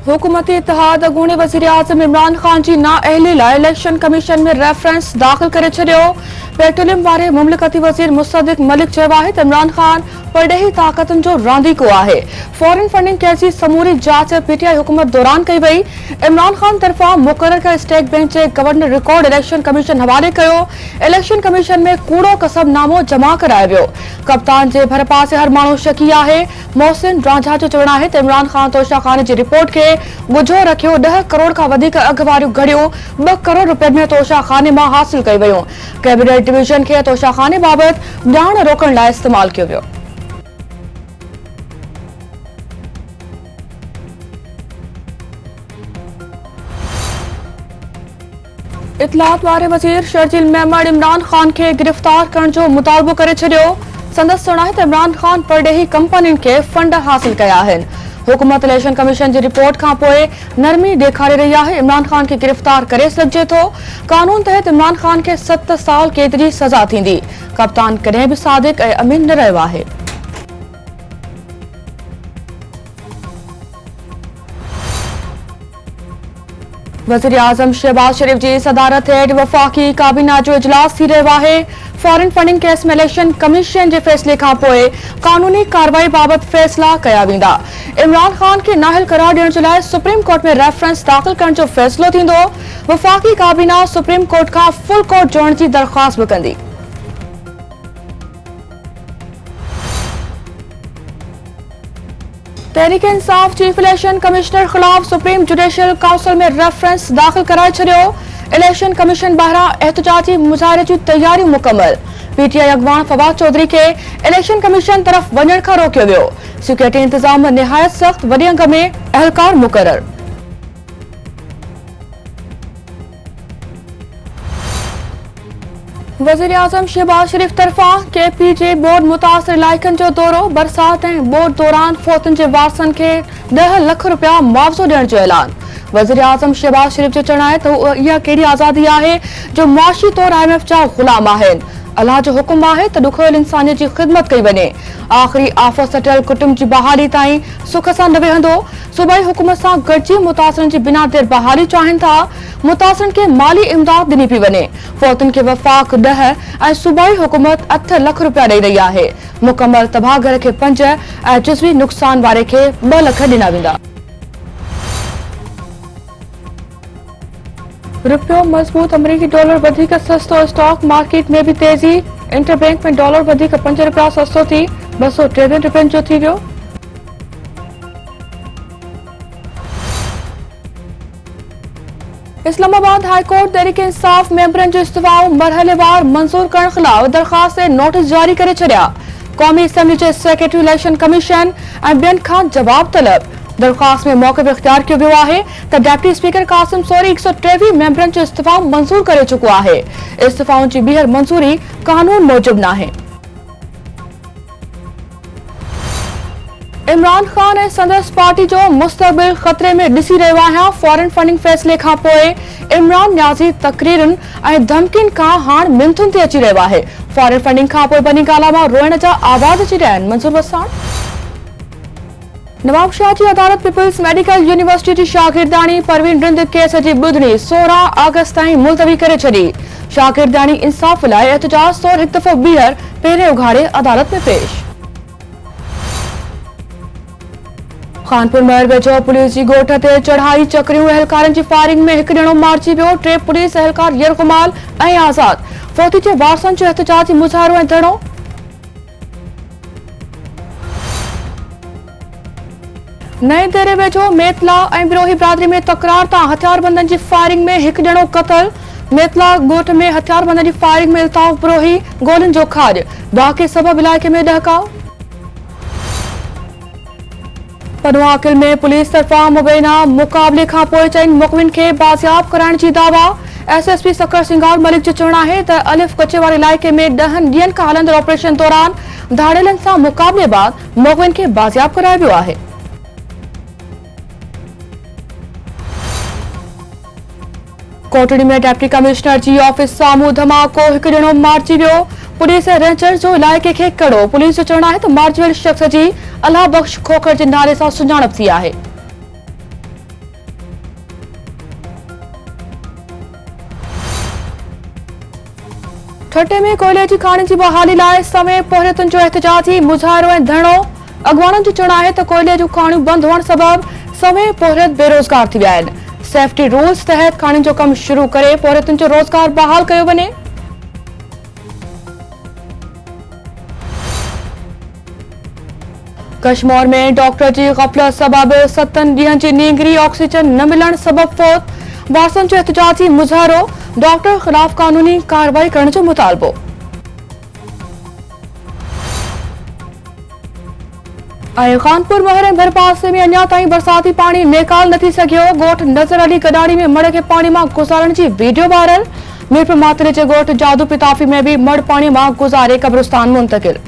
हुकूमती इत्तेहाद अगूणे वज़ीर आज़म इमरान खान जी नाअहली लाइ इलेक्शन कमीशन में रेफरेंस दाख़िल करे छॾियो। पेट्रोलियम वारे मुमलिकती वज़ीर मुसद्दिक़ मलिक चयो आहे त इमरान खान परॾेही ताक़तुनि जो रांदीको आहे। फॉरेन फंडिंग केस जी समूरी जांच पीटीआई हुकूमत दौरान कई वई। इमरान खान तरफ़ां मुक़रर कयल स्टेट बैंक जे गवर्नर रिकॉर्ड इलेक्शन कमीशन हवाले कयो। इलेक्शन कमीशन में कूड़ो कसबनामो जमा करायो वियो। कप्तान जे भर पासे हर माण्हू शकी आहे। मोहसिन रांझा जो चवणु आहे त इमरान खान तोशाखाने जी रिपोर्ट खे गुझो रखियो। 10 करोड़ खां वधीक अघ वारियूं घड़ियूं 2 करोड़ रुपयनि में तोशाखाने मां हासिल कई वयूं। कैबिनेट डिवीजन खे तोशाखाने बाबति ॼाण रोकण लाइ इस्तेमाल कयो वियो। इतलात वारे वज़ीर शर्जील मेमण इमरान खान खे गिरफ़्तार करण जो मुतालबो करे छॾियो। संदसि चवणु आहे त इमरान खान परॾेही कंपनियुनि खे फंड हासिल कया आहिनि। हुकूमत इलेक्शन कमीशन जी रिपोर्ट खां पोइ नरमी ॾेखारे रही आहे। इमरान खान खे गिरफ़्तार करे सघिजे थो। कानून तहत इमरान खान खे 7 साल कैद जी सज़ा थींदी। कप्तान कॾहिं बि सादिक ऐं अमीन न रहियो आहे। वज़ीर आज़म शहबाज शरीफ जी सदारत हेठि वफ़ाक़ी काबीना जो इजलास थी रहियो आहे। फॉरेन फंडिंग केस में इलेक्शन कमीशन जे फ़ैसिले खां पोइ कानूनी कार्रवाई बाबति फ़ैसिला कया वेंदा। इमरान खान खे नाअहल करार ॾियण जे लाइ सुप्रीम कोर्ट में रेफरेंस दाख़िल करण जो फ़ैसिलो थींदो। वफ़ाक़ी काबीना सुप्रीम कोर्ट खां फुल कोर्ट जोड़ण जी दरख़्वास्त बि कंदी। Tehreek Insaf chief election commissioner ख़िलाफ़ सुप्रीम जुडिशियल काउंसिल में रेफरेंस दाख़िल कराए छॾियो। इलेक्शन कमीशन बहिरां एहतजाजी मुज़ाहिरे जूं तैयारियूं मुकमल। पीटीआई अॻवान फवाद चौधरी खे इलेक्शन कमीशन तरफ़ वञण खां रोकियो वियो। सिक्योरिटी इंतज़ाम निहायत सख़्त, वॾे अंग में अहलकार मुक़रर। वज़ीर आज़म शहबाज शरीफ तरफ़ां केपी जे बोर्ड मुतासिर इलाइक़नि जो दौरो। बरसात ऐं बोर्ड दौरान फौतुनि जे वारसनि खे 10 लख रुपया मुआवज़ो ॾियण जो ऐलान। वज़ीर आज़म शहबाज शरीफ जो चवणु आहे त इहा कहिड़ी आज़ादी आहे जो मुआशी तौर IMF जा ग़ुलाम आहिनि। अल्लाह जो हुकुम आहे त ॾुखियल इंसानियत जी ख़िदमत कई वञे। आख़िरी आफ़त सटियल कुटुंब जी बहाली ताईं सुख सां न वेहंदो। सूबाई हुकूमत सां गॾिजी मुतासिरनि जी बिना देर बहाली चाहिनि था। मुतासिरनि खे माली इमदाद ॾिनी पई वञे। फौतुनि खे वफ़ाक़ 10 ऐं सूबाई हुकूमत 8 लख रुपया ॾेई रही आहे। मुकमल तबाह घर खे 5 ऐं जुज़वी नुक़सान वारे खे 2 लख ॾिना वेंदा। रुपयो मज़बूत, अमरीकी डॉलर वधीक सस्तो, स्टॉक मार्केट में भी तेजी। इंटरबैंक में डॉलर वधीक 5 रुपया सस्तो थी 263 रुपयनि जो थी वियो। इस्लामाबाद हाई कोर्ट तहरीक इंसाफ मेंबरनि जो इस्तीफ़ो मरहलेवार मंज़ूर करण ख़िलाफ़ दरख़्वास्त ते नोटिस जारी करे छॾिया। क़ौमी असेंबली जे सेक्रेटरी इलेक्शन कमीशन ऐं ॿियनि खां जवाब तलब। दरख़्वास्त में मौक़िफ़ इख़्तियार कयो वियो आहे त डेप्टी स्पीकर कासिम सोरी 123 मेंबरनि जो इस्तीफ़ो मंज़ूर करे चुको आहे। इस्तीफ़ाउनि जी ॿीहर मंज़ूरी कानून मूजिब नाहे। इमरान खान ऐं संदसि पार्टी जो मुस्तक़बिल ख़तरे में ॾिसी रहियो आहियां। फॉरेन फंडिंग फ़ैसिले खां पोइ इमरान न्याज़ी तक़रीरुनि ऐं धमकियुनि खां हाणे मिंथुनि ते अची रहियो आहे। फॉरेन फंडिंग खां पोइ बनी गाला मां रोइण जा आवाज़ अची रहिया आहिनि। मंज़ूर वसाण नवाब शाह जी अदालत पीपल्स मेडिकल यूनिवर्सिटी जी शागिर्दाणी परवीन रिंद केस जी ॿुधणी 16 अगस्त ताईं मुलतवी करे छॾी। शागिर्दाणी इंसाफ़ लाइ एहतजाज तौर हिकु दफ़ो ॿीहर पहिरें उघाड़े अदालत में पेश। खानपुर महर वेझो पुलिस जी ॻोठ ते चढ़ाई चकरियूं एहलकारनि जी फायरिंग में हिकु ॼणो मारिजी वियो। 3 पुलिस एहलकार यरगुमाल ऐं आज़ाद। फौती जे वारसनि जो एहतजाजी मुज़ाहिरो ऐं धरणो। नए देरे वेझो मेतला ऐं बिरोही बिरादरी में तकरार तां हथियारबंदनि जी फायरिंग में हिकु ॼणो क़तल। मेतला ॻोठ में हथियारबंदनि जी फायरिंग में इल्ताफ़ बिरोही गोलियुनि जो खाज। वाक़े सबब इलाइक़े में ॾहकाव। पनवाकिल में पुलिस तरफ़ां मुबैना मुक़ाबले खां पोइ चइनि मुक़विन खे बाज़ियाब कराइण जी दावा। SSP सकर सिंगार मलिक जो चवणु आहे त अलिफ कचे वारे इलाइक़े में 10 ॾींहनि खां हलंदड़ ऑपरेशन दौरान धाड़ेलनि सां मुक़ाबले बैदि मुक़विन खे बाज़ियाब करायो वियो आहे। कोटड़ी में डिप्टी कमिश्नर जी ऑफिस साम्हूं धमाको, हिकु ॼणो मारिजी वियो। पुलिस रेंजर जो इलाइक़े खे कड़ो। पुलिस जो चवणु आहे त मारिजी वियल शख़्स जी अल्लाह बख़्श खोखर जे नाले सां सुञाणप थी आहे। 3 पुलिस एहलकार ज़ख़्मी। छठे में कोयले की खाणी की बहाली लाइ समय पोहरतुनि जो एहतजाजी मुज़ाहिरो ऐं धरणो। अॻवाननि जो चवणु आहे त कोयले जूं खाणियूं बंदि हुअण सबबि समय पोहरत बेरोज़गार थी विया आहिनि। सेफ्टी रूल्स तहत खाणियुनि जो कमु शुरू करे पोहरतुनि जो रोज़गार बहाल कयो वञे। कश्मीर में डॉक्टर की ग़फ़लत सबबि 7 ॾींहनि जी नींगरी ऑक्सीजन न मिलण सबबि फौत। वारसनि जो एहतजाजी मुज़ाहिरो। डॉक्टर ख़िलाफ़ कानूनी कार्रवाई करण जो मुतालबो। खानपुर महर ऐं भरपासे में अञा ताईं बरसाती पानी नेकाल न थी सघियो। ॻोठ नज़र अली गडाड़ी में मड़ खे पानी मां गुज़ारण जी वीडियो वायरल। मीरपुर मातरे जे ॻोठ जादू पिताफी में भी मड़ पानी मां गुज़ारे कब्रिस्तान मुंतकिल।